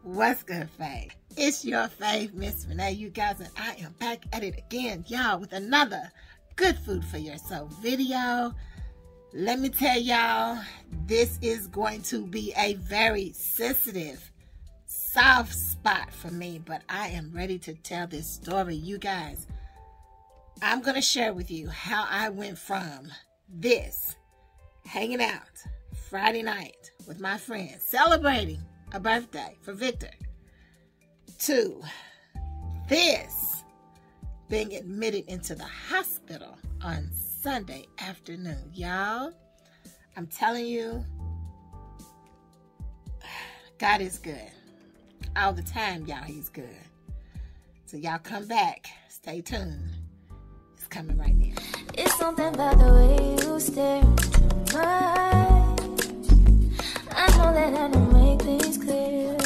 What's good, Fav? It's your fave, Miss Renee, you guys, and I am back at it again, y'all, with another good food for your soul video. Let me tell y'all, this is going to be a very sensitive, soft spot for me, but I am ready to tell this story, you guys. I'm going to share with you how I went from this, hanging out Friday night with my friends, celebrating a birthday for Victor, to this being admitted into the hospital on Sunday afternoon. Y'all, I'm telling you, God is good. All the time, y'all, he's good. So y'all come back. Stay tuned. It's coming right now. It's something about the way you stare into my eyes. I know that I don't make things clear.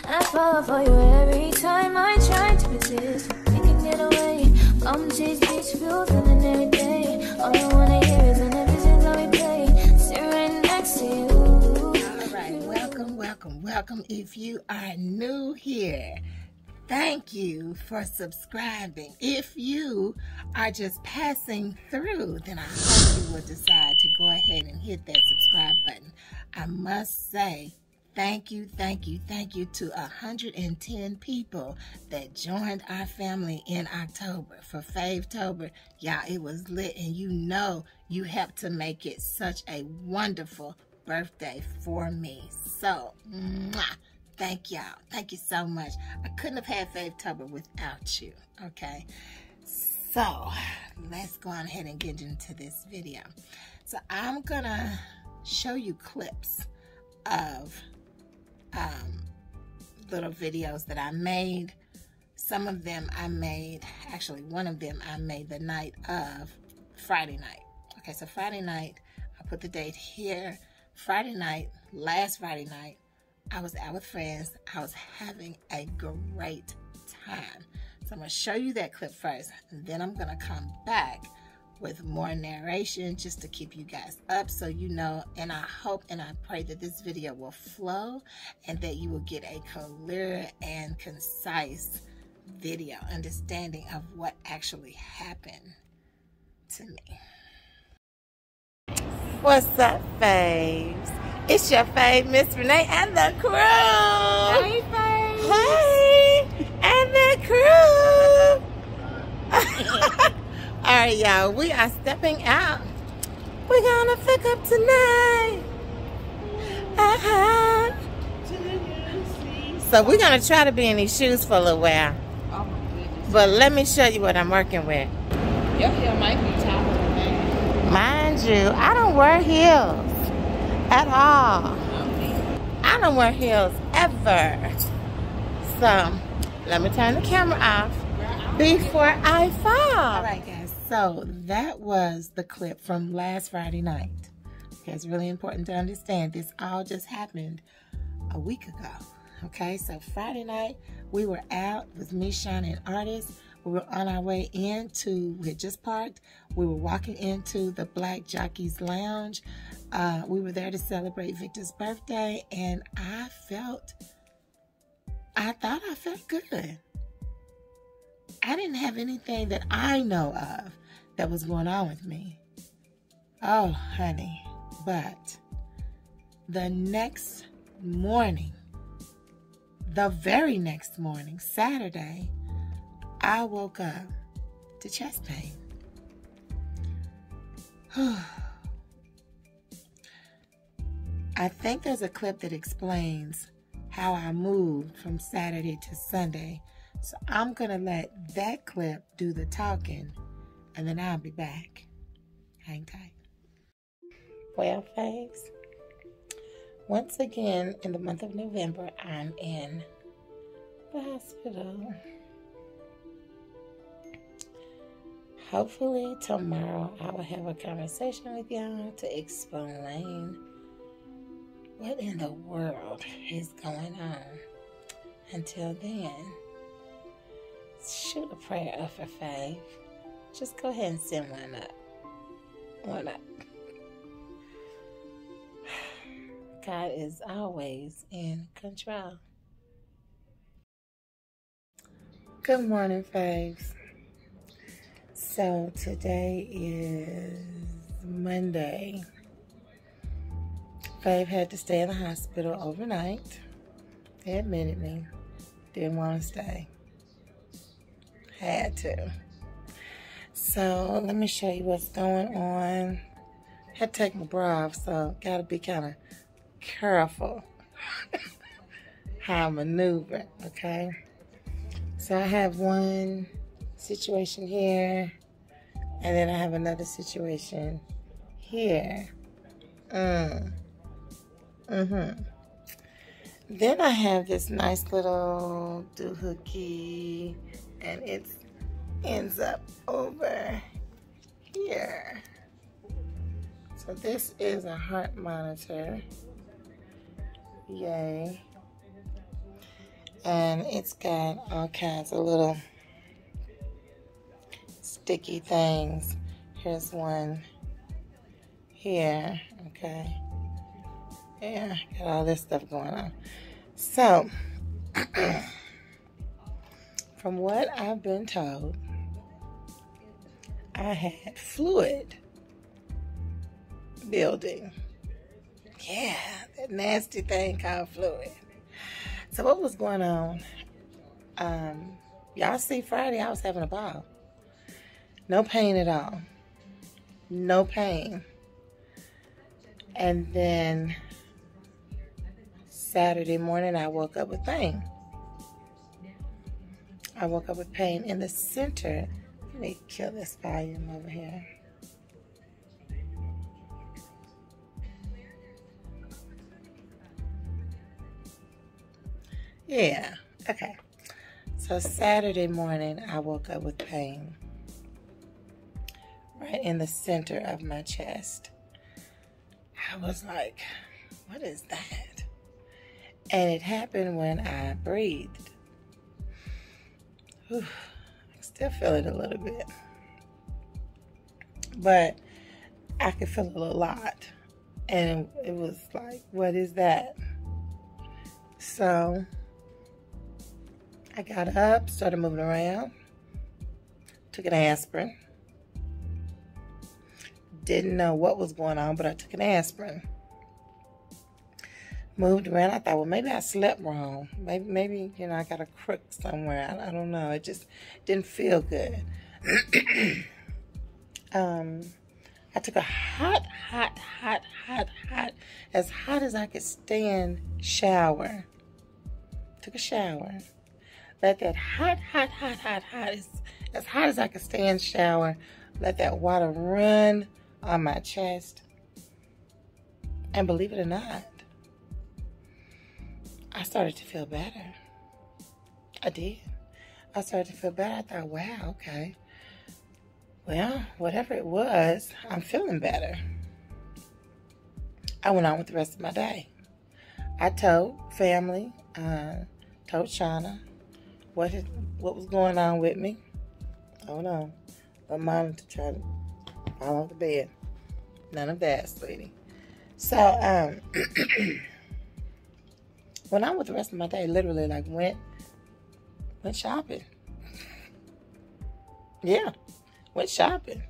I fall for you every time I try to resist. We can get away from these beach views and every day. All I wanna hear is an everything that we play. Sit right next to you. All right, welcome. If you are new here, thank you for subscribing. If you are just passing through, then I hope you will decide to go ahead and hit that subscribe button. I must say thank you to 110 people that joined our family in October for Favtober. Y'all, it was lit, and you know you helped to make it such a wonderful birthday for me. So, mwah. Thank y'all. Thank you so much. I couldn't have had Favtober without you. Okay. So let's go on ahead and get into this video. So I'm gonna show you clips of little videos that I made. Some of them I made, actually one of them I made the night of Friday night. Okay, so Friday night, I put the date here. Friday night, last Friday night, I was out with friends. I was having a great time. So I'm going to show you that clip first, and then I'm going to come back with more narration just to keep you guys up so you know, and I hope and I pray that this video will flow and that you will get a clear and concise video understanding of what actually happened to me. What's up, faves? It's your fave, Miss Renee, and the crew. Hey, Fav. Hey, and the crew. All right, y'all, we are stepping out. We're gonna pick up tonight. So we're gonna try to be in these shoes for a little while. Oh my goodness. But let me show you what I'm working with. Your hair might be taller than that. Mind you, I don't wear heels at all. Okay. I don't wear heels ever. So let me turn the camera off before I fall. All right, guys. So that was the clip from last Friday night. Okay, it's really important to understand this all just happened a week ago. Okay, so Friday night we were out with me, Sean, and Artist. We were on our way into, we had just parked. We were walking into the Black Jockey's Lounge. We were there to celebrate Victor's birthday, and I thought I felt good. I didn't have anything that I know of that was going on with me. Oh, honey. But the next morning, the very next morning, Saturday, I woke up to chest pain. I think there's a clip that explains how I moved from Saturday to Sunday. So I'm going to let that clip do the talking, and then I'll be back. Hang tight. Well, faves, once again in the month of November, I'm in the hospital. Hopefully tomorrow I will have a conversation with y'all to explain what in the world is going on. Until then, shoot a prayer up for Fav. Just go ahead and send one up. God is always in control. Good morning, faves. So today is Monday. Fave had to stay in the hospital overnight. They admitted me. Didn't want to stay. Had to. So let me show you what's going on. Had to take my bra off, so gotta be kind of careful how I maneuver, okay? So I have one situation here, and then I have another situation here. Then I have this nice little doohickey, and it ends up over here. So this is a heart monitor. Yay. And it's got all kinds of little sticky things. Here's one here, okay? Yeah, got all this stuff going on. So, from what I've been told, I had fluid building. Yeah, that nasty thing called fluid. So what was going on? Y'all see Friday, I was having a ball. No pain at all. No pain. And then Saturday morning, I woke up with pain. I woke up with pain in the center. Let me kill this volume over here. Yeah, okay. So Saturday morning, I woke up with pain right in the center of my chest. I was like, what is that? And it happened when I breathed. Whew, I still feel it a little bit. But I could feel it a lot. And it was like, what is that? So I got up, started moving around, took an aspirin. Didn't know what was going on, but I took an aspirin. Moved around. I thought, well, maybe I slept wrong. Maybe you know, I got a crook somewhere. I don't know. It just didn't feel good. I took a hot, as hot as I could stand shower. Took a shower. Let that hot, as hot as I could stand shower, let that water run on my chest. And believe it or not, I started to feel better. I did. I started to feel better. I thought, wow, okay. Well, whatever it was, I'm feeling better. I went on with the rest of my day. I told family, told Shauna what was going on with me. Oh no, my monitor tried to fall off the bed. None of that, sweetie. So, went on with the rest of my day. Literally, like went shopping. Yeah, went shopping.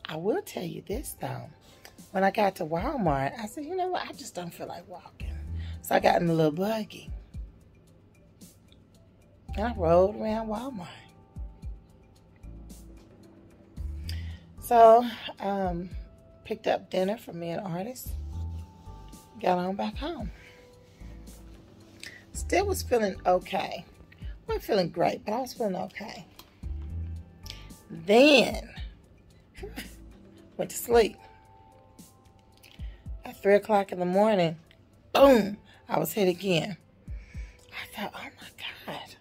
I will tell you this though. When I got to Walmart, I said, you know what? I just don't feel like walking. So I got in a little buggy. And I rode around Walmart. So, picked up dinner for me and Artist. Got on back home. Still was feeling okay. Wasn't feeling great, but I was feeling okay. Then, went to sleep. At 3 o'clock in the morning, boom, I was hit again. I thought, oh my God.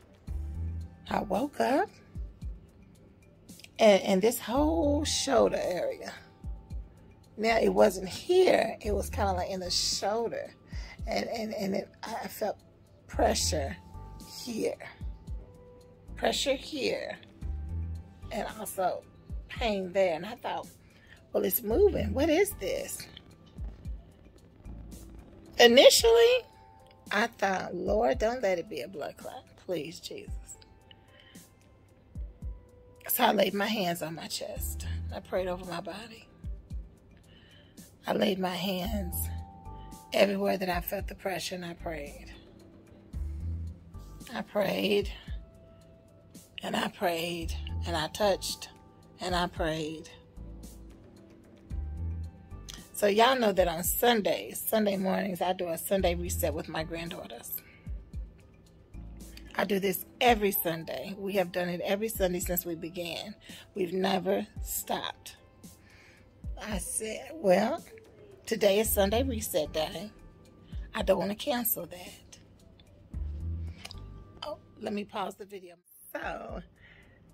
I woke up, and this whole shoulder area. Now, it wasn't here. It was kind of like in the shoulder. And I felt pressure here. Pressure here. And also pain there. And I thought, well, it's moving. What is this? Initially, I thought, Lord, don't let it be a blood clot. Please, Jesus. So I laid my hands on my chest. I prayed over my body. I laid my hands everywhere that I felt the pressure, and I prayed. I prayed, and I prayed, and I touched, and I prayed. So y'all know that on Sundays, Sunday mornings, I do a Sunday reset with my granddaughters. I do this every Sunday. We have done it every Sunday since we began. We've never stopped. I said, well, today is Sunday reset day. I don't want to cancel that. Oh, let me pause the video. So,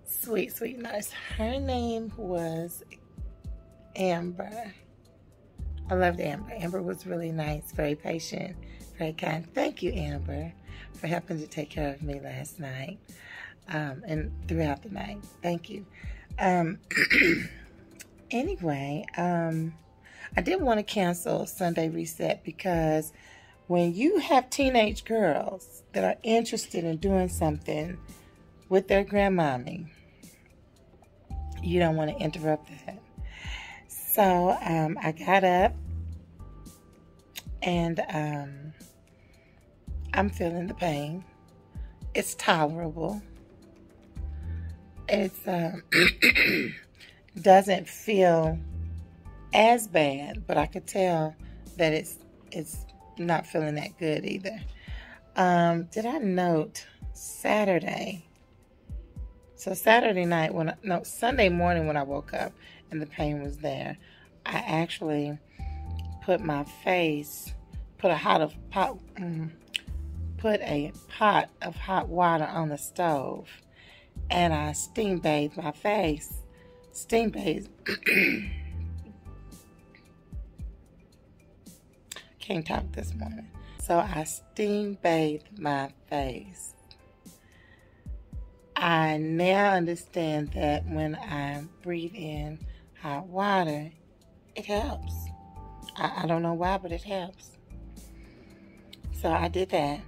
sweet, sweet nurse. Her name was Amber. I loved Amber. Amber was really nice, very patient, very kind. Thank you, Amber, for helping to take care of me last night and throughout the night. Thank you. Anyway, I didn't want to cancel Sunday Reset because when you have teenage girls that are interested in doing something with their grandmommy, you don't want to interrupt that. So I got up and I'm feeling the pain. It's tolerable. It's doesn't feel as bad, but I could tell that it's not feeling that good either. Did I note Saturday? So Saturday night Sunday morning when I woke up and the pain was there, I actually put a pot of hot water on the stove, and I steam bathed my face. Steam bathed. Can't talk this morning. So I steam bathed my face. I now understand that when I breathe in hot water, it helps. I don't know why, but it helps. So I did that.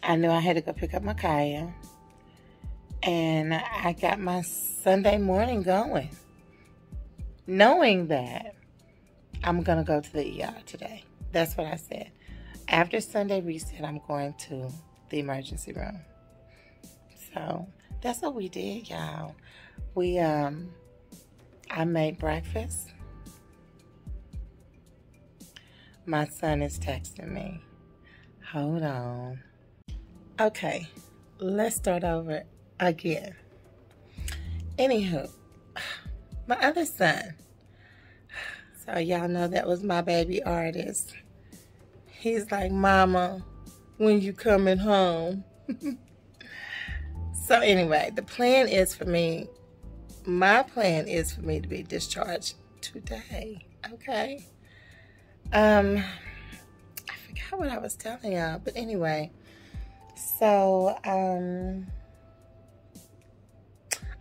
I knew I had to go pick up Micaiah. And I got my Sunday morning going, knowing that I'm going to go to the ER today. That's what I said. After Sunday Reset, I'm going to the emergency room. So that's what we did, y'all. I made breakfast. My son is texting me. Hold on. Okay, let's start over again. Anywho, my other son. So y'all know that was my baby Artist. He's like, Mama, when you coming home? So anyway, my plan is for me to be discharged today. Okay. I forgot what I was telling y'all, but anyway, so I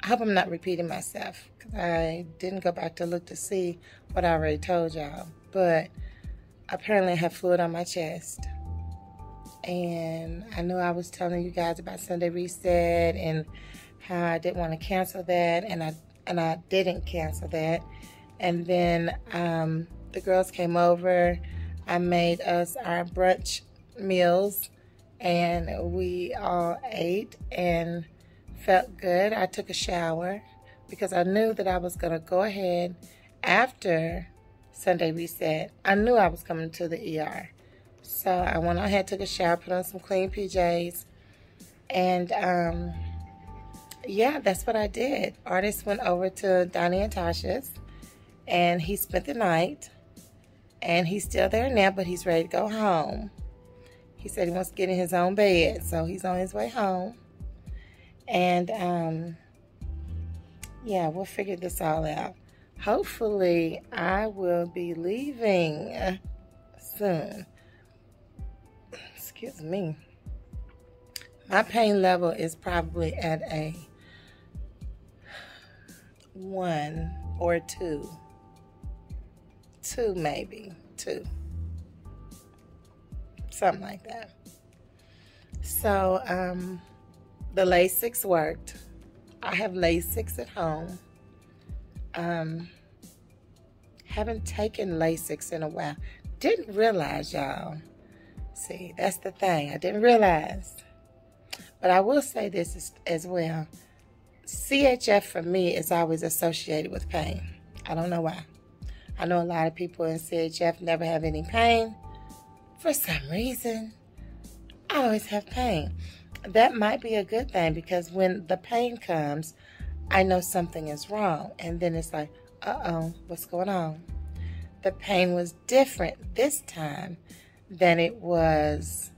hope I'm not repeating myself because I didn't go back to look to see what I already told y'all, but apparently I have fluid on my chest. And I know I was telling you guys about Sunday Reset and how I didn't want to cancel that, and I didn't cancel that. And then the girls came over. I made us our brunch meals, and we all ate and felt good. I took a shower because I knew that I was going to go ahead after Sunday Reset. I knew I was coming to the ER. So I went ahead, took a shower, put on some clean PJs, and yeah, that's what I did. Artist went over to Donnie and Tasha's, and he spent the night, and he's still there now, but he's ready to go home. He said he wants to get in his own bed, so he's on his way home. And yeah, we'll figure this all out. Hopefully, I will be leaving soon. Excuse me. My pain level is probably at a 1 or 2. 2 maybe. 2. Something like that. So, the Lasix worked. I have Lasix at home. Haven't taken Lasix in a while. Didn't realize, y'all. See, that's the thing. I didn't realize. But I will say this as well. CHF for me is always associated with pain. I don't know why. I know a lot of people in CHF never have any pain. For some reason, I always have pain. That might be a good thing, because when the pain comes, I know something is wrong. And then it's like, uh-oh, what's going on? The pain was different this time than it was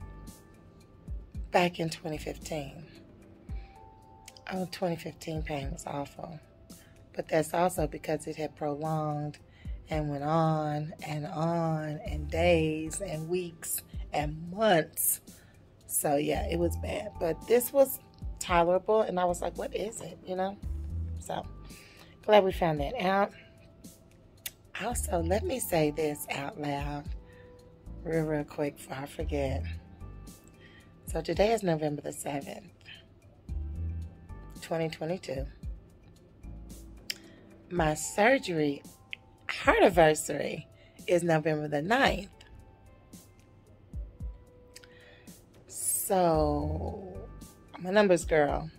back in 2015. Oh, 2015 pain was awful. But that's also because it had prolonged and went on and days and weeks and months. So yeah, it was bad. But this was tolerable, and I was like, what is it, you know? So glad we found that out. Also, let me say this out loud real quick before I forget. So today is November the 7th, 2022. My surgery, HeartAversary, is November the 9th. So, I'm a numbers girl.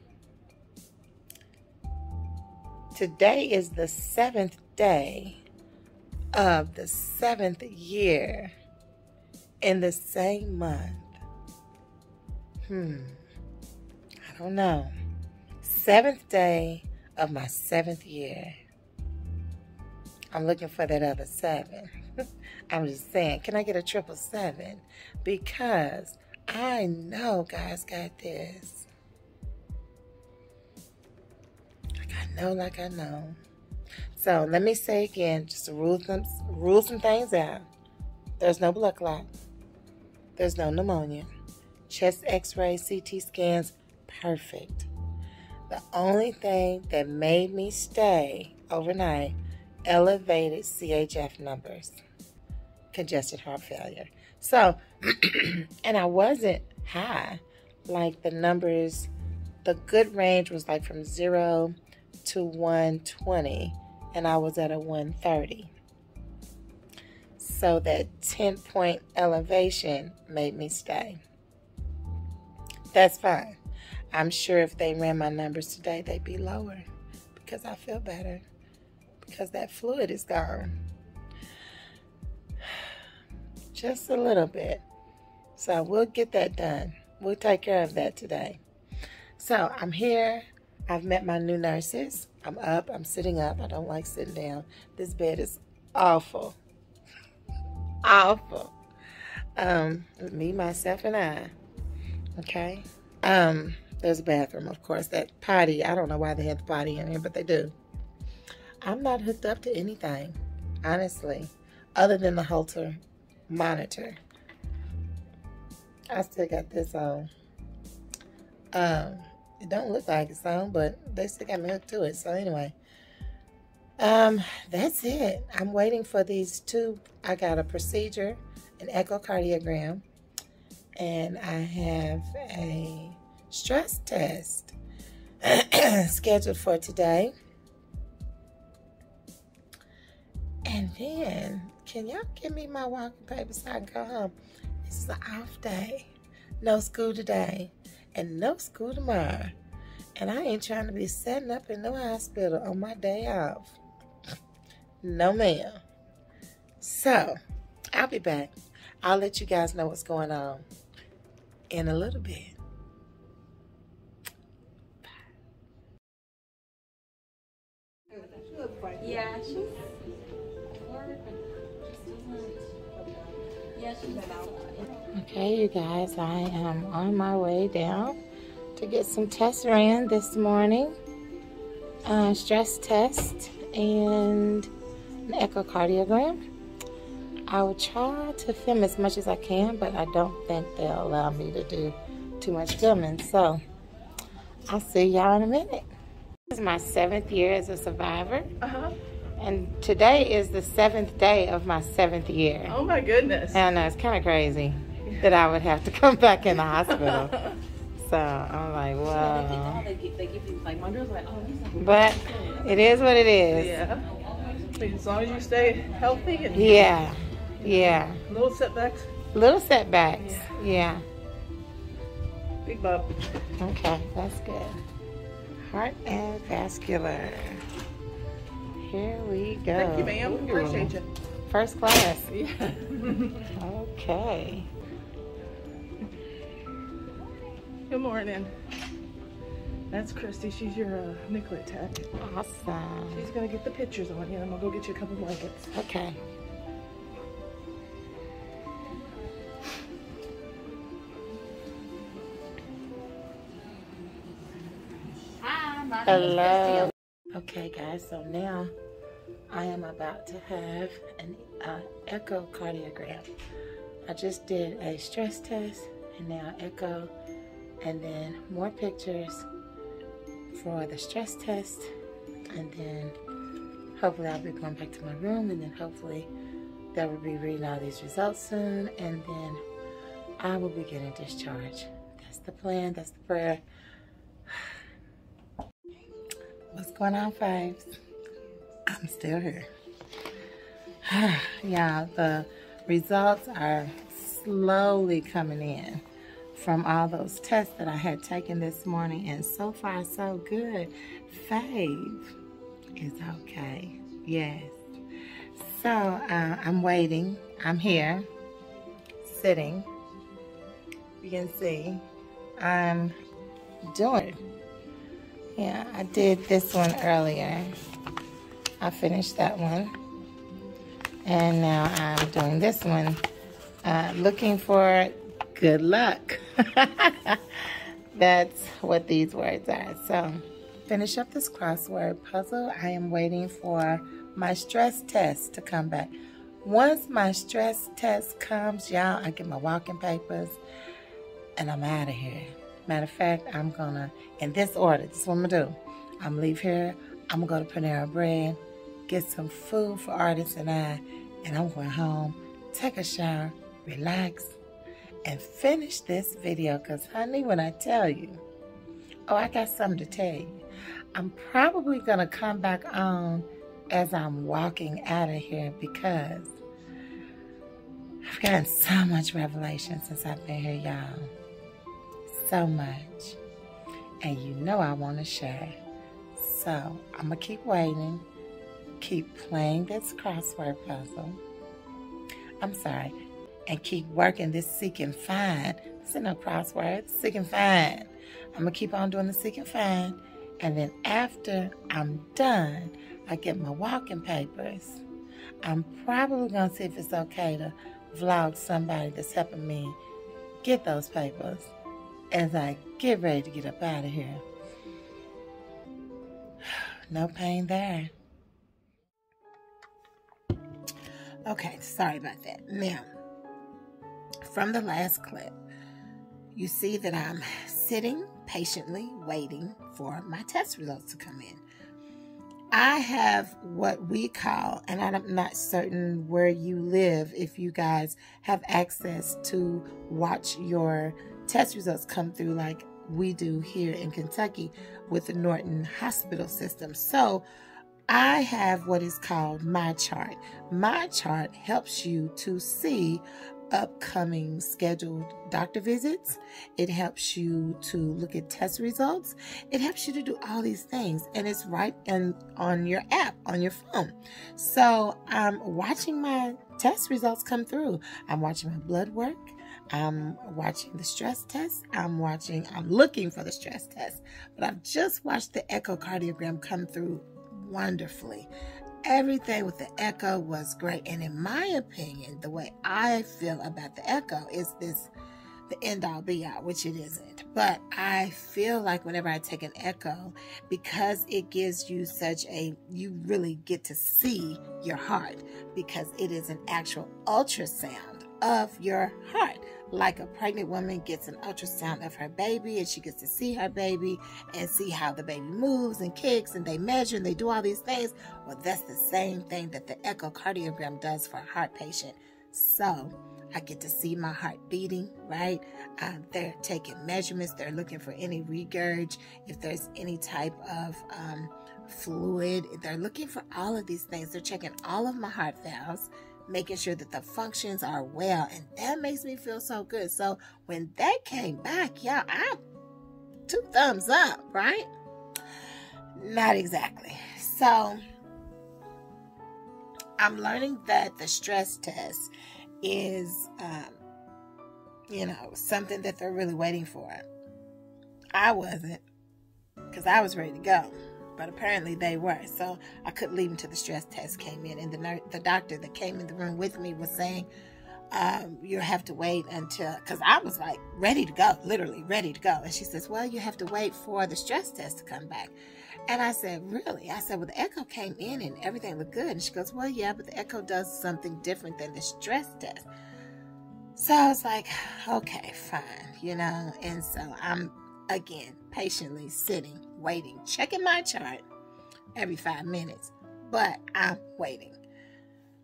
Today is the 7th day of the 7th year in the same month. I don't know. 7th day of my 7th year. I'm looking for that other 7. I'm just saying, can I get a 777? Because I know God's got this. Like I know. So let me say again, just to rule some things out. There's no blood clot. There's no pneumonia. Chest x-rays, CT scans, perfect. The only thing that made me stay overnight, elevated CHF numbers. Congested heart failure. So, and I wasn't high. Like the numbers, the good range was like from 0 to 120. And I was at a 130. So that 10-point elevation made me stay. That's fine. I'm sure if they ran my numbers today, they'd be lower. Because I feel better. Because that fluid is gone. Just a little bit. So we'll get that done. We'll take care of that today. So I'm here. I've met my new nurses. I'm up. I'm sitting up. I don't like sitting down. This bed is awful. Awful. Me, myself, and I. Okay. There's a bathroom, of course. That potty, I don't know why they had the potty in here, but they do. I'm not hooked up to anything, honestly, other than the Holter monitor. I still got this on. It don't look like it's on, but they still got me hooked to it. So anyway, that's it. I'm waiting for these 2. I got a procedure, an echocardiogram, and I have a stress test scheduled for today. And then, can y'all give me my walking paper so I can go home? This is an off day. No school today. And no school tomorrow. And I ain't trying to be setting up in no hospital on my day off. No, ma'am. So, I'll be back. I'll let you guys know what's going on in a little bit. Yeah, she's Okay, you guys, I am on my way down to get some tests ran this morning. Stress test and an echocardiogram. I will try to film as much as I can, but I don't think they'll allow me to do too much filming. So, I'll see y'all in a minute. This is my 7th year as a survivor. And today is the 7th day of my 7th year. Oh my goodness. And it's kind of crazy that I would have to come back in the hospital. So I'm like, whoa. They give you, like, my girl's like, oh, he's like, But it is what it is. yeah. As long as you stay healthy and Yeah. little setbacks. Little setbacks. Yeah. Big bump. Okay, that's good. Heart and vascular. Here we go. Thank you, ma'am. Appreciate you. First class. Yeah. Okay. Good morning. That's Christy. She's your nuclear tech. Awesome. She's gonna get the pictures on you. I'm gonna go get you a couple blankets. Okay. Hello. Okay, guys, so now I am about to have an echocardiogram. I just did a stress test and now echo, and then more pictures for the stress test, and then hopefully I'll be going back to my room, and then hopefully they will be reading all these results soon, and then I will be getting discharged. That's the plan, that's the prayer. What's going on, Faves? I'm still here. Yeah, the results are slowly coming in from all those tests that I had taken this morning, and so far so good. Fave is okay. Yes. So I'm waiting. I'm here, sitting. You can see I'm doing. Yeah, I did this one earlier. I finished that one. And now I'm doing this one. Looking for good luck. That's what these words are. So, finish up this crossword puzzle. I am waiting for my stress test to come back. Once my stress test comes, y'all, I get my walking papers and I'm out of here. Matter of fact, I'm gonna, in this order, this is what I'm gonna do. I'm gonna leave here, I'm gonna go to Panera Bread, get some food for Artist and I, and I'm going home, take a shower, relax, and finish this video. Because, honey, when I tell you, oh, I got something to tell you. I'm probably gonna come back on as I'm walking out of here, because I've gotten so much revelation since I've been here, y'all. So much. And you know I want to share. So I'm going to keep waiting, keep playing this crossword puzzle. I'm sorry. And keep working this seek and find. This ain't no crossword. Seek and find. I'm going to keep on doing the seek and find. And then after I'm done, I get my walking papers. I'm probably going to see if it's okay to vlog somebody that's helping me get those papers as I get ready to get up out of here. No pain there. Okay, sorry about that. Now, from the last clip, you see that I'm sitting patiently waiting for my test results to come in. I have what we call, and I'm not certain where you live, if you guys have access to watch your test results come through like we do here in Kentucky with the Norton Hospital system. So I have what is called My Chart. My Chart helps you to see upcoming scheduled doctor visits. It helps you to look at test results. It helps you to do all these things, and it's right on your app, on your phone. So I'm watching my test results come through. I'm watching my blood work. I'm watching the stress test. I'm looking for the stress test. But I've just watched the echocardiogram come through wonderfully. Everything with the echo was great. And in my opinion, the way I feel about the echo is this, the end all be all, which it isn't. But I feel like whenever I take an echo, because it gives you you really get to see your heart, because it is an actual ultrasound of your heart. Like a pregnant woman gets an ultrasound of her baby and she gets to see her baby and see how the baby moves and kicks, and they measure and they do all these things. Well, that's the same thing that the echocardiogram does for a heart patient. So I get to see my heart beating, right? They're taking measurements. They're looking for any regurg, if there's any type of fluid. They're looking for all of these things. They're checking all of my heart valves, making sure that the functions are well, and that makes me feel so good. So when that came back, y'all, I'm 2 thumbs up, right? Not exactly. So I'm learning that the stress test is, something that they're really waiting for. I wasn't, because I was ready to go. But apparently they were, so I couldn't leave until the stress test came in. And the doctor that came in the room with me was saying, you have to wait until, because I was like ready to go, literally ready to go. And she says, well, you have to wait for the stress test to come back. And I said, really? I said, well, the echo came in and everything looked good. And she goes, well, yeah, but the echo does something different than the stress test. So I was like, okay, fine, And so I'm, again, patiently sitting, waiting, checking my chart every 5 minutes, but I'm waiting.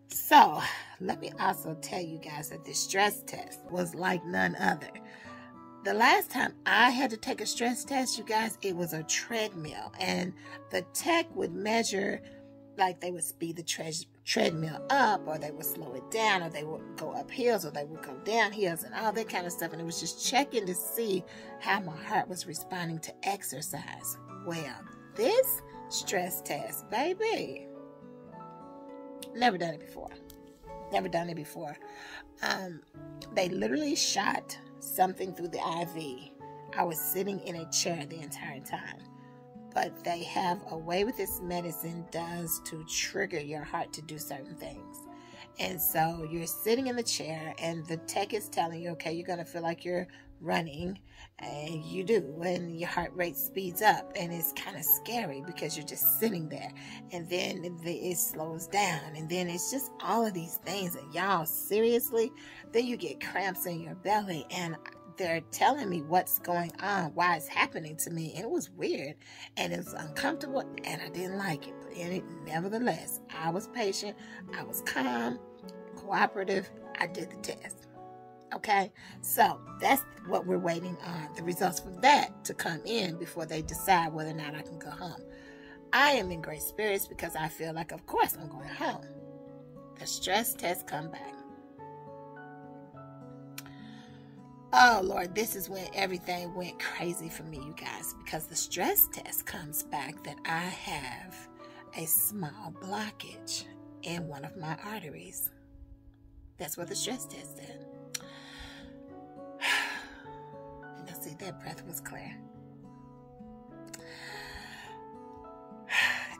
So let me also tell you guys that this stress test was like none other. The last time I had to take a stress test, you guys, it was a treadmill, and the tech would measure, like they would speed the treadmill up, or they would slow it down, or they would go up hills, or they would go down hills, and all that kind of stuff. And it was just checking to see how my heart was responding to exercise. Well, this stress test, baby, never done it before. They literally shot something through the IV. I was sitting in a chair the entire time. But they have a way with this medicine does to trigger your heart to do certain things. And so you're sitting in the chair and the tech is telling you, okay, you're going to feel like you're running, and you do, and your heart rate speeds up, and it's kind of scary because you're just sitting there, and then it slows down, and then it's just all of these things. And y'all, seriously, then you get cramps in your belly, and they're telling me what's going on, why it's happening to me. And it was weird, and it was uncomfortable, and I didn't like it. But nevertheless, I was patient, I was calm, cooperative. I did the test. Okay, so that's what we're waiting on, the results from that to come in before they decide whether or not I can go home. I am in great spirits because I feel like, of course, I'm going home. The stress test come back. Oh, Lord, this is when everything went crazy for me, you guys, because the stress test comes back that I have a small blockage in one of my arteries. That's what the stress test said. Now, see, that breath was clear.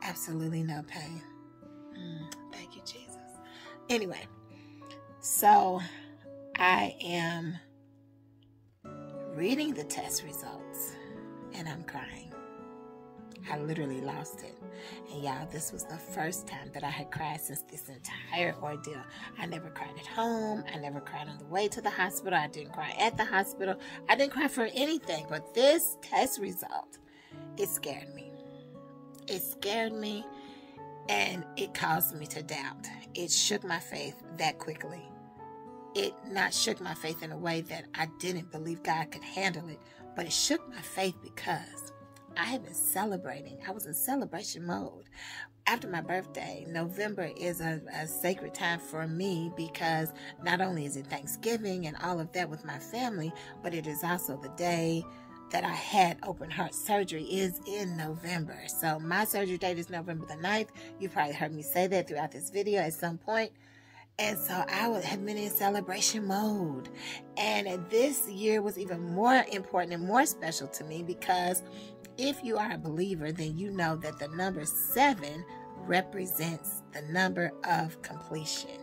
Absolutely no pain. Thank you, Jesus. Anyway, so I am reading the test results and I'm crying. I literally lost it. And y'all, this was the first time that I had cried since this entire ordeal. I never cried at home. I never cried on the way to the hospital. I didn't cry at the hospital. I didn't cry for anything. But this test result, it scared me. It scared me, and it caused me to doubt. It shook my faith that quickly. It not shook my faith in a way that I didn't believe God could handle it, but it shook my faith because I had been celebrating. I was in celebration mode. After my birthday, November is a sacred time for me because not only is it Thanksgiving and all of that with my family, but it is also the day that I had open heart surgery is in November. So my surgery date is November the 9th. You probably heard me say that throughout this video at some point. And so I had been in celebration mode. And this year was even more important and more special to me because if you are a believer, then you know that the number 7 represents the number of completion.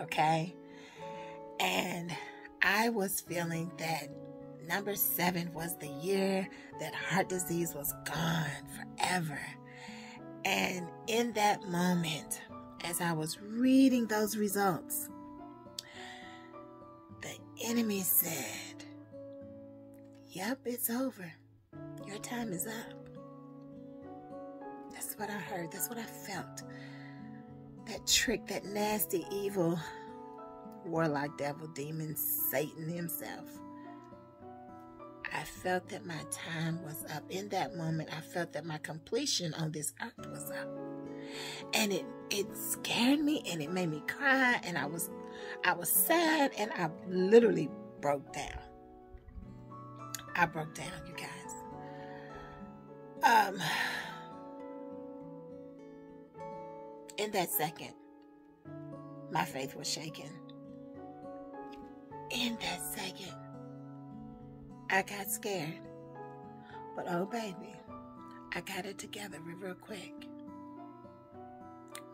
Okay? And I was feeling that number 7 was the year that heart disease was gone forever. And in that moment, as I was reading those results, enemy said, yep, it's over. Your time is up. That's what I heard. That's what I felt. That trick, that nasty, evil, warlock, devil, demon, Satan himself. I felt that my time was up. In that moment, I felt that my completion on this earth was up. And it scared me, and it made me cry, and I was sad, and I literally broke down. I broke down, you guys. In that second, my faith was shaken. In that second, I got scared. But oh baby, I got it together real quick.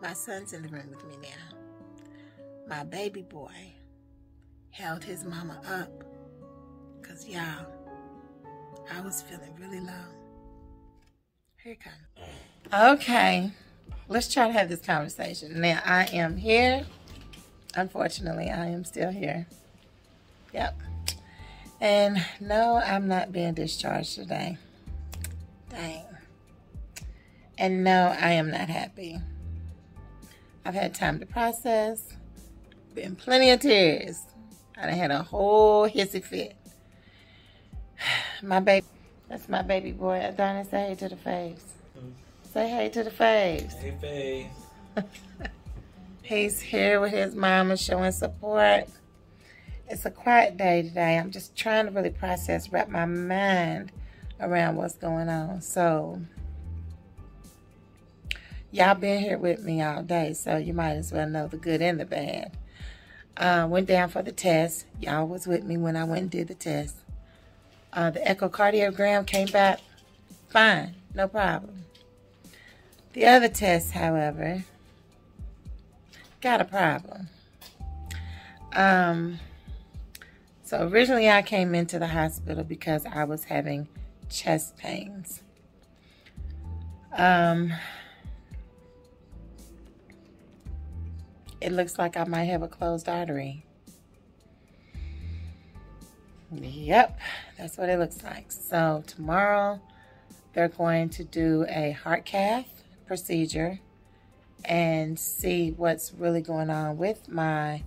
My son's in the room with me now. My baby boy held his mama up. Because y'all, I was feeling really low. Here it comes. Okay, let's try to have this conversation. Now, I am here. Unfortunately, I am still here. Yep. And no, I'm not being discharged today. Dang. And no, I am not happy. I've had time to process. Been plenty of tears. I done had a whole hissy fit. My baby, that's my baby boy. Adonis, say hey to the faves. Say hey to the faves. Hey, faves. He's here with his mama showing support. It's a quiet day today. I'm just trying to really process, wrap my mind around what's going on. So, y'all been here with me all day, so you might as well know the good and the bad. Went down for the test. Y'all was with me when I went and did the test. The echocardiogram came back fine, no problem. The other test, however, got a problem. So originally I came into the hospital because I was having chest pains. It looks like I might have a closed artery. Yep, that's what it looks like. So tomorrow they're going to do a heart cath procedure and see what's really going on with my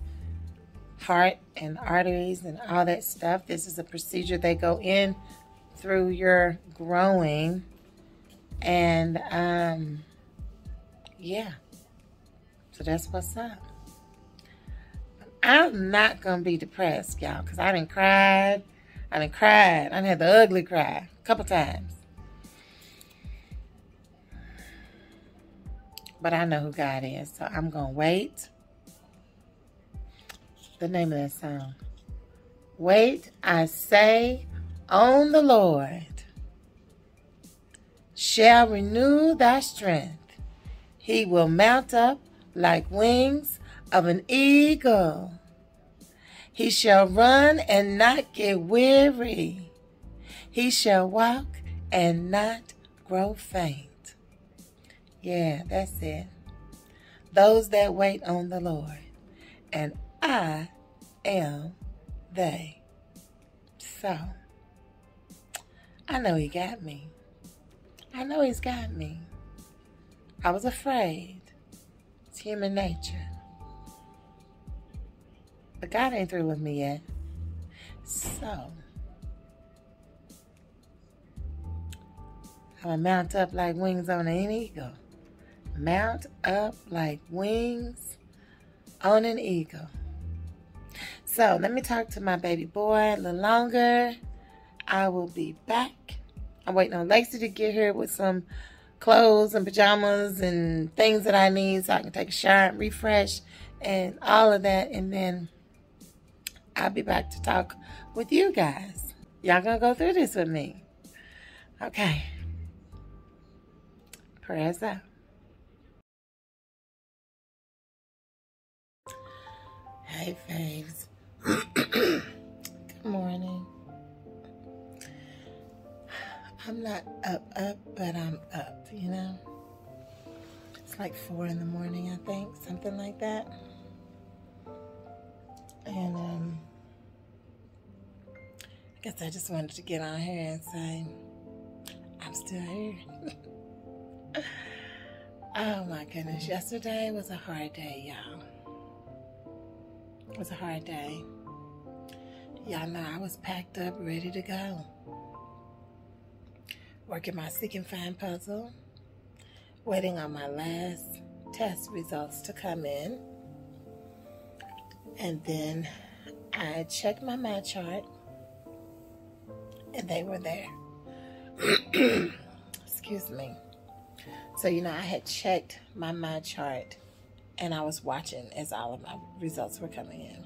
heart and arteries and all that stuff. This is a procedure they go in through your growing, and yeah, so that's what's up. I'm not gonna be depressed, y'all, because I done cried. I done had the ugly cry a couple times. But I know who God is, so I'm gonna wait. The name of that song. Wait, I say, on the Lord. Shall renew thy strength. He will mount up like wings of an eagle. He shall run and not get weary. He shall walk and not grow faint. Yeah, that's it. Those that wait on the Lord. And I am they. So, I know he got me. I know he's got me. I was afraid. It's human nature. But God ain't through with me yet. So, I'm going to mount up like wings on an eagle. Mount up like wings on an eagle. So, let me talk to my baby boy a little longer. I will be back. I'm waiting on Lacey to get here with some clothes and pajamas and things that I need so I can take a shower and refresh and all of that. And then I'll be back to talk with you guys. Y'all gonna go through this with me. Okay. Prayers up. Hey, faves. Good morning. I'm not up, but I'm up, you know? It's like 4 in the morning, I think, something like that. And, Guess I just wanted to get on here and say, I'm still here. Oh my goodness, yesterday was a hard day, y'all. It was a hard day. Y'all know I was packed up, ready to go. Working my seek and find puzzle. Waiting on my last test results to come in. And then I checked my my chart. And they were there. Excuse me. So, you know, I had checked my my chart. And I was watching as all of my results were coming in.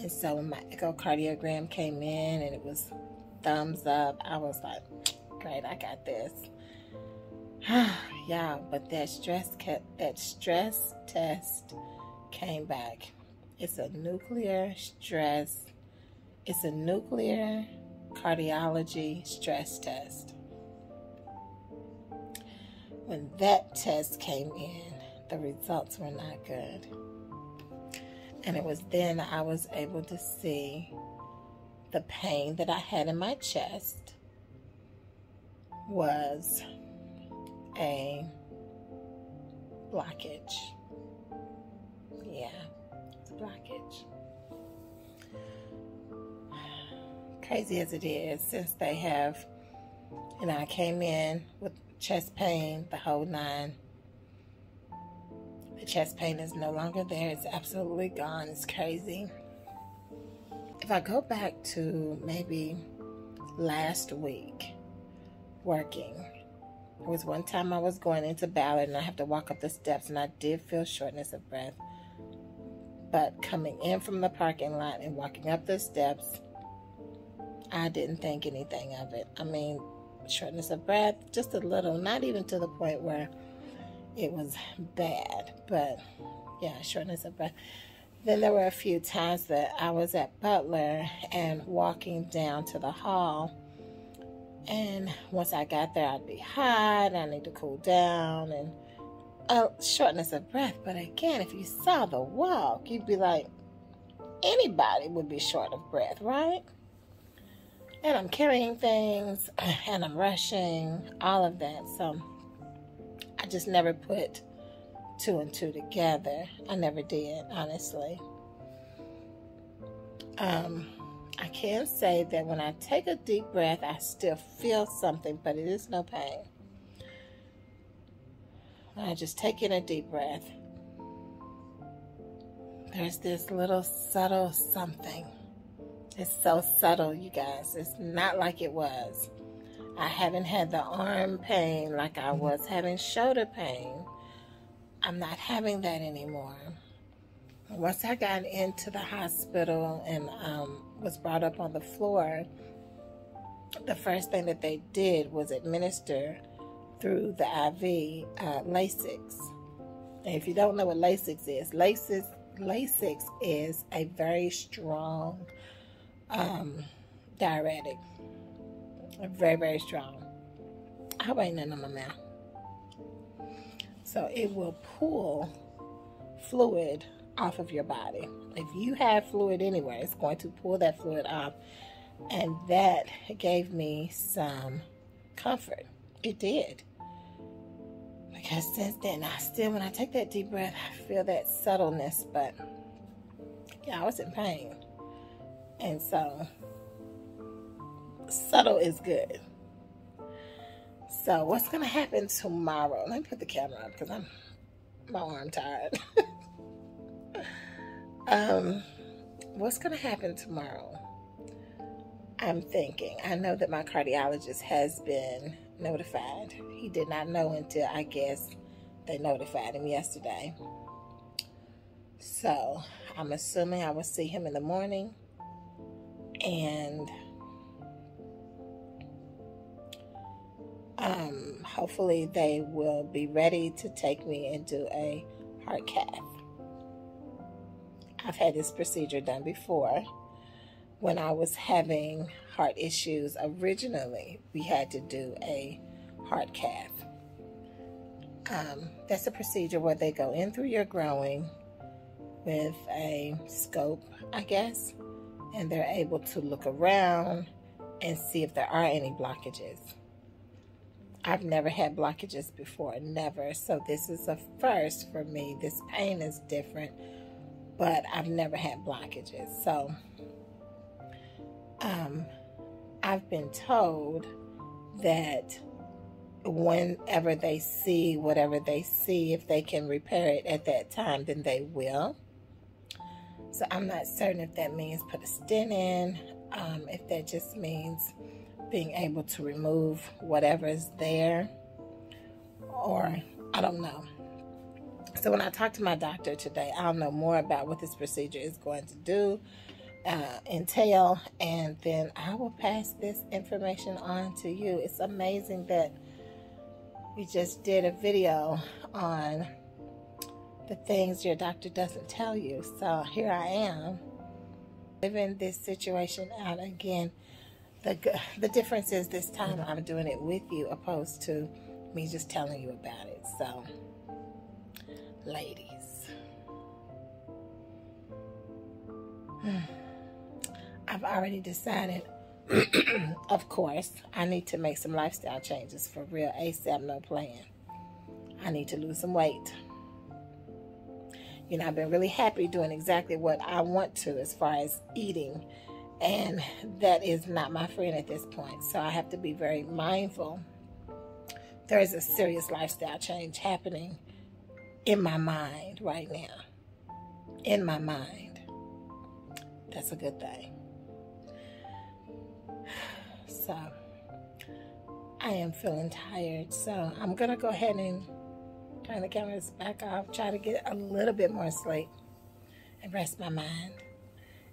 And so when my echocardiogram came in and it was thumbs up, I was like, great, I got this. Yeah, but that stress test came back. It's a nuclear cardiology stress test. When that test came in, the results were not good. And it was then I was able to see the pain that I had in my chest was a blockage. Yeah, it's a blockage. Crazy as it is, since they have, you know, I came in with chest pain, the whole 9. The chest pain is no longer there. It's absolutely gone. It's crazy. If I go back to maybe last week working, there was one time I was going into Ballard and I have to walk up the steps and I did feel shortness of breath. But coming in from the parking lot and walking up the steps, I didn't think anything of it. I mean, shortness of breath, just a little, not even to the point where it was bad, but yeah, shortness of breath. Then there were a few times that I was at Butler and walking down to the hall, and once I got there, I'd be hot, I need to cool down, and shortness of breath. But again, if you saw the walk, you'd be like, anybody would be short of breath, right? And I'm carrying things, and I'm rushing, all of that, so I just never put 2 and 2 together. I never did, honestly. I can say that when I take a deep breath, I still feel something, but it is no pain. When I just take in a deep breath, there's this little subtle something. It's so subtle, you guys. It's not like it was. I haven't had the arm pain like I was having shoulder pain. I'm not having that anymore. Once I got into the hospital and was brought up on the floor, the first thing that they did was administer through the IV Lasix. And if you don't know what Lasix is, Lasix is a very strong diuretic. Very, very strong. I hope ain't nothing on my mouth. So it will pull fluid off of your body. If you have fluid anywhere, it's going to pull that fluid off. And that gave me some comfort. It did. Because since then, when I take that deep breath, I feel that subtleness. But yeah, I was in pain. And so subtle is good. So what's going to happen tomorrow? Let me put the camera up because my arm tired. What's going to happen tomorrow? I'm thinking, I know that my cardiologist has been notified. He did not know until, I guess, they notified him yesterday. So I'm assuming I will see him in the morning. And hopefully they will be ready to take me and do a heart cath. I've had this procedure done before. When I was having heart issues originally, we had to do a heart cath. That's a procedure where they go in through your groin with a scope, I guess, and they're able to look around and see if there are any blockages. I've never had blockages before, never. So this is a first for me. This pain is different, but I've never had blockages. So I've been told that whenever they see whatever they see, if they can repair it at that time, then they will. So I'm not certain if that means put a stent in, if that just means being able to remove whatever is there, or I don't know. So when I talk to my doctor today, I'll know more about what this procedure is going to do, entail, and then I will pass this information on to you. It's amazing that we just did a video on the things your doctor doesn't tell you. So here I am, living this situation out again. The difference is this time I'm doing it with you opposed to me just telling you about it. So, ladies, I've already decided, of course, I need to make some lifestyle changes for real ASAP, no playing. I need to lose some weight. You know, I've been really happy doing exactly what I want to as far as eating, and that is not my friend at this point. So I have to be very mindful. There is a serious lifestyle change happening in my mind right now. In my mind. That's a good thing. So I am feeling tired. So I'm going to go ahead and turn the cameras back off. Try to get a little bit more sleep and rest my mind.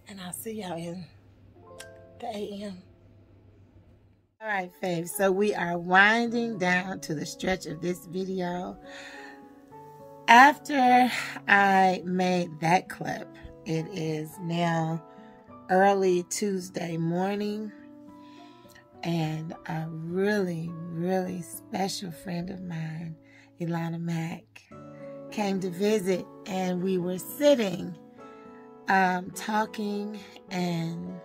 And I'll see y'all in the AM. All right, faves. So we are winding down to the stretch of this video. After I made that clip, it is now early Tuesday morning, and a really, really special friend of mine, Ilana Mack, came to visit, and we were sitting, talking and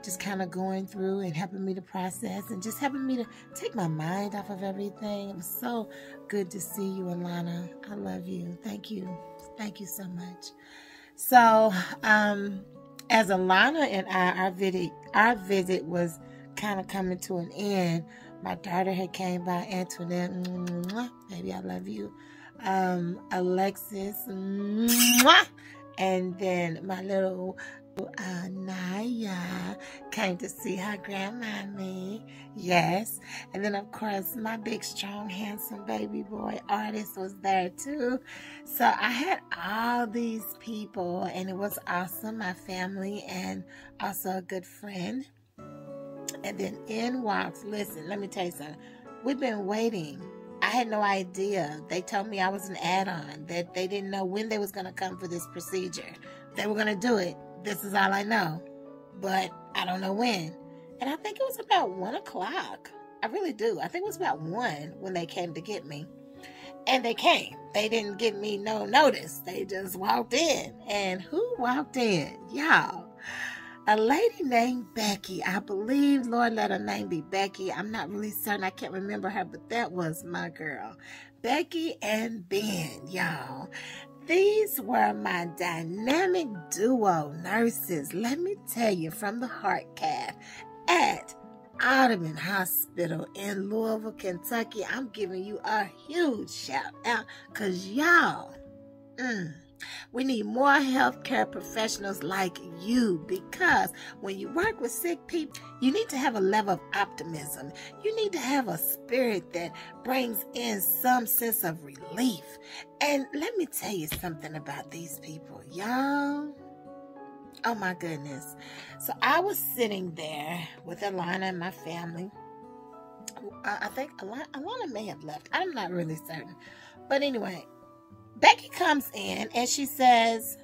just kind of going through and helping me to process and just helping me to take my mind off of everything. It was so good to see you, Ilana. I love you. Thank you. Thank you so much. So, as Ilana and our visit was kind of coming to an end, my daughter had came by, Antoinette, baby, I love you. Alexis, and then my little Naya came to see her grandmommy. Yes. And then, of course, my big, strong, handsome baby boy Artist was there too. So I had all these people, and it was awesome. My family and also a good friend. And then in walks, listen, let me tell you something. We've been waiting. I had no idea. They told me I was an add-on, that they didn't know when they was going to come for this procedure. They were going to do it. This is all I know, but I don't know when. And I think it was about 1 o'clock. I really do. I think it was about 1 when they came to get me. And they came. They didn't give me no notice. They just walked in. And who walked in? Y'all. A lady named Becky. I believe, Lord, let her name be Becky. I'm not really certain. I can't remember her, but that was my girl. Becky and Ben, y'all. These were my dynamic duo nurses, let me tell you, from the Heart Cath at Ottoman Hospital in Louisville, Kentucky. I'm giving you a huge shout out because y'all, we need more healthcare professionals like you, because when you work with sick people, you need to have a level of optimism. You need to have a spirit that brings in some sense of relief. And let me tell you something about these people, y'all. Oh my goodness. So I was sitting there with Ilana and my family. I think Ilana may have left. I'm not really certain. But anyway, Becky comes in and she says,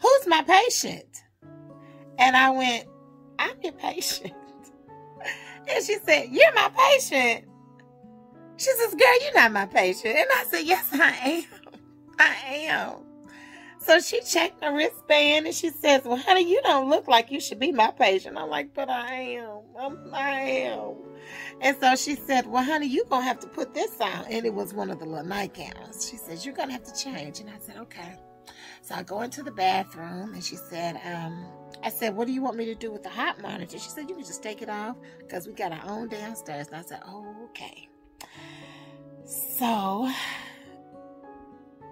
"Who's my patient?" And I went, "I'm your patient." And she said, "You're my patient?" She says, "Girl, you're not my patient." And I said, "Yes, I am. I am." So she checked my wristband and she says, well, honey, you don't look like you should be my patient. I'm like, but I am. And so she said, well, honey, you're going to have to put this on. And it was one of the little nightgowns. She says, you're going to have to change. And I said, okay. So I go into the bathroom and she said, I said, what do you want me to do with the heart monitor? She said, you can just take it off because we got our own downstairs. And I said, oh, okay. So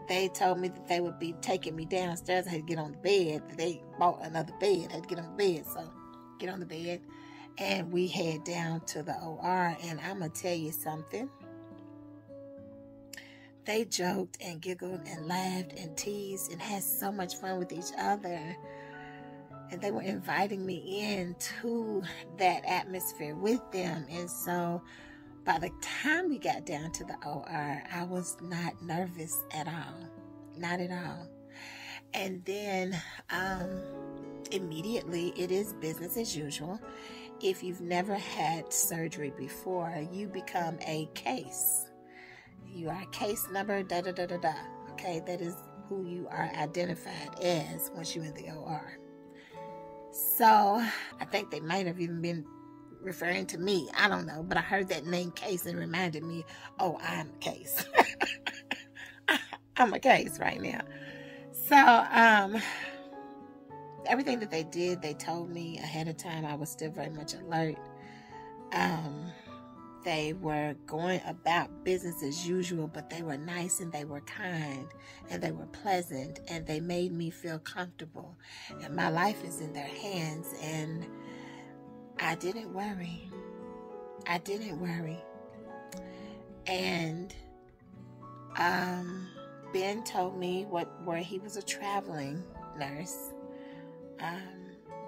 they told me that they would be taking me downstairs. I had to get on the bed. They bought another bed. I had to get on the bed. So get on the bed. And we head down to the OR. And I'm going to tell you something. They joked and giggled and laughed and teased and had so much fun with each other. And they were inviting me into that atmosphere with them. And so by the time we got down to the OR, I was not nervous at all. Not at all. And then immediately, it is business as usual. If you've never had surgery before, you become a case. You are case number da-da-da-da-da. Okay, that is who you are identified as once you're in the OR. So I think they might have even been referring to me. I don't know, but I heard that name case and reminded me, oh, I'm a case. I'm a case right now. So everything that they did, they told me ahead of time. I was still very much alert. They were going about business as usual, but they were nice and they were kind and they were pleasant and they made me feel comfortable. And my life is in their hands, and I didn't worry. I didn't worry. And Ben told me where he was a traveling nurse.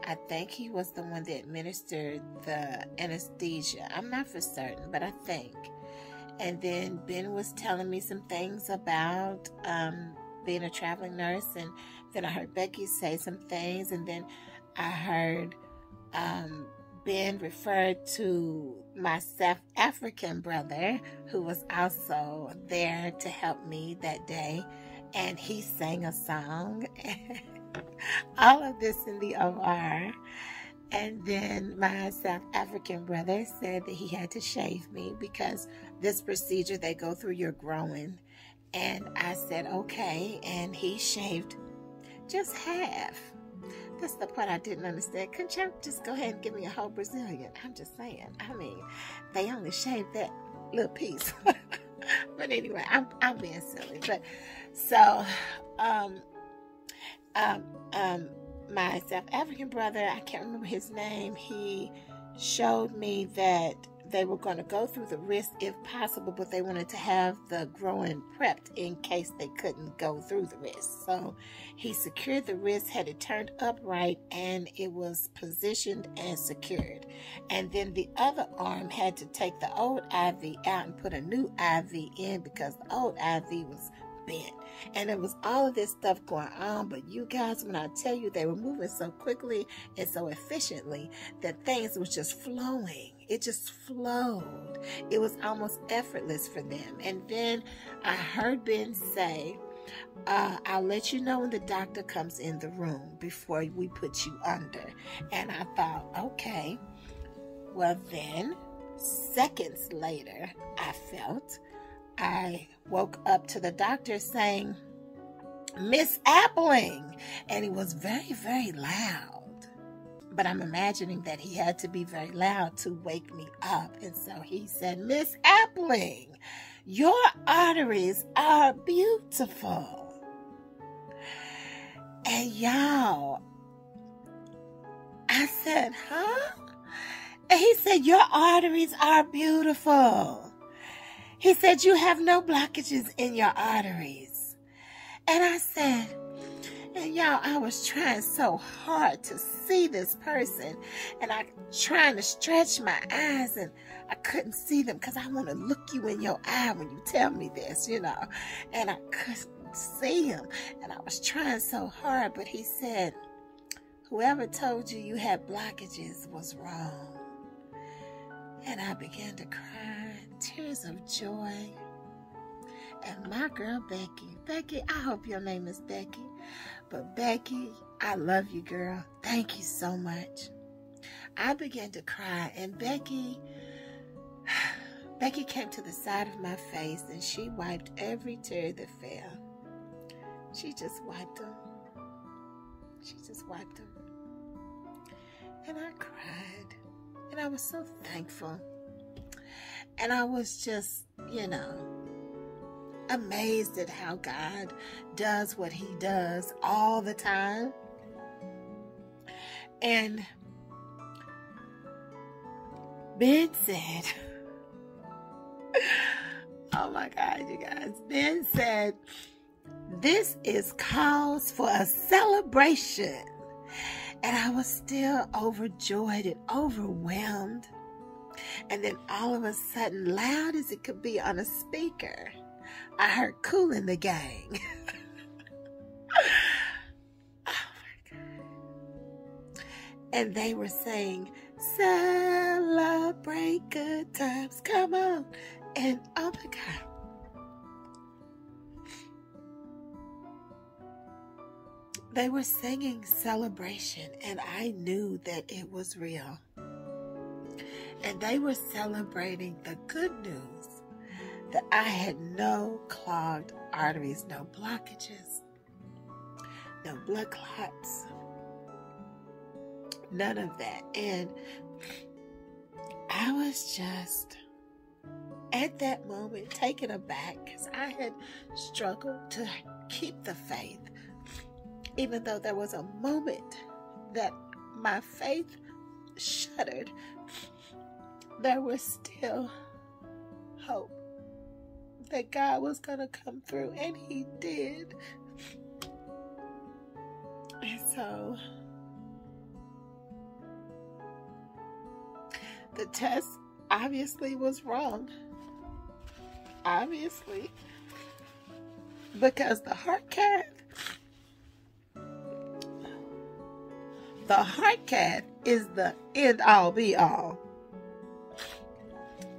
I think he was the one that administered the anesthesia. I'm not for certain, but I think. And then Ben was telling me some things about being a traveling nurse. And then I heard Becky say some things. And then I heard Ben referred to my South African brother, who was also there to help me that day. And he sang a song. All of this in the OR. And then my South African brother said that he had to shave me because this procedure, they go through your groin. And I said, okay. And he shaved just half. That's the part I didn't understand. Couldn't you just go ahead and give me a whole Brazilian? I'm just saying. I mean, they only shaved that little piece. But anyway, I'm being silly. But so, my South African brother, I can't remember his name, he showed me that they were going to go through the wrist if possible, but they wanted to have the groin prepped in case they couldn't go through the wrist. So he secured the wrist, had it turned upright, and it was positioned and secured. And then the other arm had to take the old IV out and put a new IV in because the old IV was bent. And there was all of this stuff going on, but you guys, when I tell you, they were moving so quickly and so efficiently that things was just flowing. It just flowed. It was almost effortless for them. And then I heard Ben say, I'll let you know when the doctor comes in the room before we put you under. And I thought, okay. Well, then seconds later, I woke up to the doctor saying, Miss Appling. And he was very, very loud. But I'm imagining that he had to be very loud to wake me up. And so he said, Miss Appling, your arteries are beautiful. And y'all, I said, huh? And he said, your arteries are beautiful. He said, you have no blockages in your arteries. And I said, and y'all, I was trying so hard to see this person. And I trying to stretch my eyes and I couldn't see them because I want to look you in your eye when you tell me this, you know. And I couldn't see him. And I was trying so hard. But he said, whoever told you had blockages was wrong. And I began to cry, tears of joy. and my girl Becky. Becky, I hope your name is Becky. But Becky, I love you, girl. Thank you so much. I began to cry, and Becky came to the side of my face, and she wiped every tear that fell. She just wiped them. She just wiped them. And I cried, and I was so thankful. And I was just, amazed at how God does what he does all the time. And Ben said, oh my God, you guys. Ben said, this is cause for a celebration. And I was still overjoyed and overwhelmed. And then all of a sudden, loud as it could be on a speaker, I heard Kool and the Gang. Oh my God. And they were saying, celebrate good times, come on. And oh my God. They were singing celebration, and I knew that it was real. And they were celebrating the good news that I had no clogged arteries, no blockages, no blood clots, none of that. And I was just, at that moment, taken aback, because I had struggled to keep the faith. Even though there was a moment that my faith shuddered, there was still hope that God was going to come through, and he did. And so the test obviously was wrong. Obviously. Because the heart cath is the end all be all.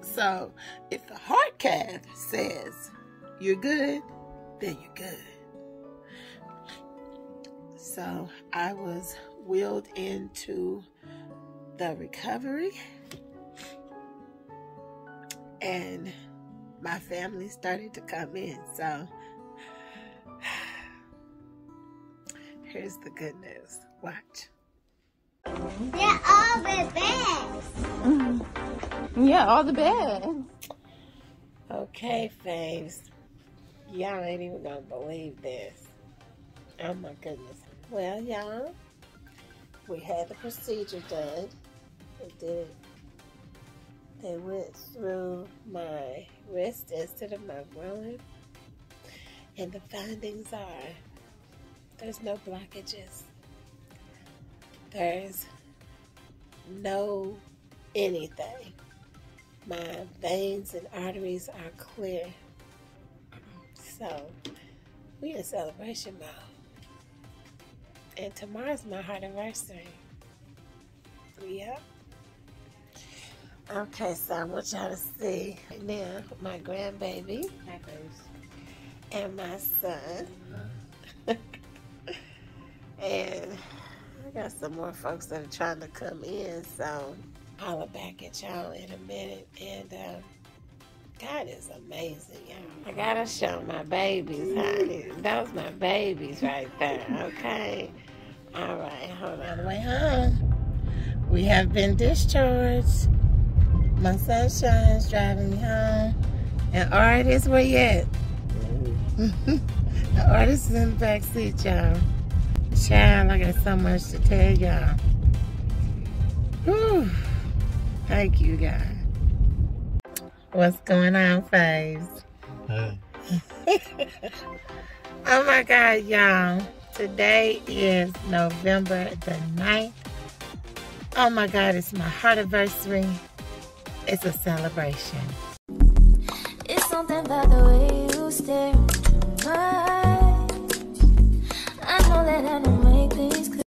So if the heart cath says you're good, then you're good. So I was wheeled into the recovery, and my family started to come in. So here's the good news. Watch. They're all the bags. Yeah, all the bags. Okay, Faves. Y'all ain't even gonna believe this. Oh my goodness. Well, y'all, we had the procedure done. They went through my wrist instead of my groin. And the findings are, there's no blockages. There's no anything. My veins and arteries are clear. So, we in celebration mode. And tomorrow's my HeartAversary. Yeah. Okay, so I want y'all to see now my grandbaby and my son. And I got some more folks that are trying to come in, so I'll look back at y'all in a minute. And God is amazing, y'all. I gotta show my babies, honey. Those my babies right there, okay? All right, hold on. On the way home, we have been discharged. My sunshine's driving me home. And Artist, where you at? The Artist is in the back seat, y'all. Child, I got so much to tell y'all. Whew. Thank you, God. What's going on, Faves? Hey. Oh my God, y'all. Today is November the 9th. Oh my God, it's my HeartAversary. It's a celebration. It's something about the way you stare.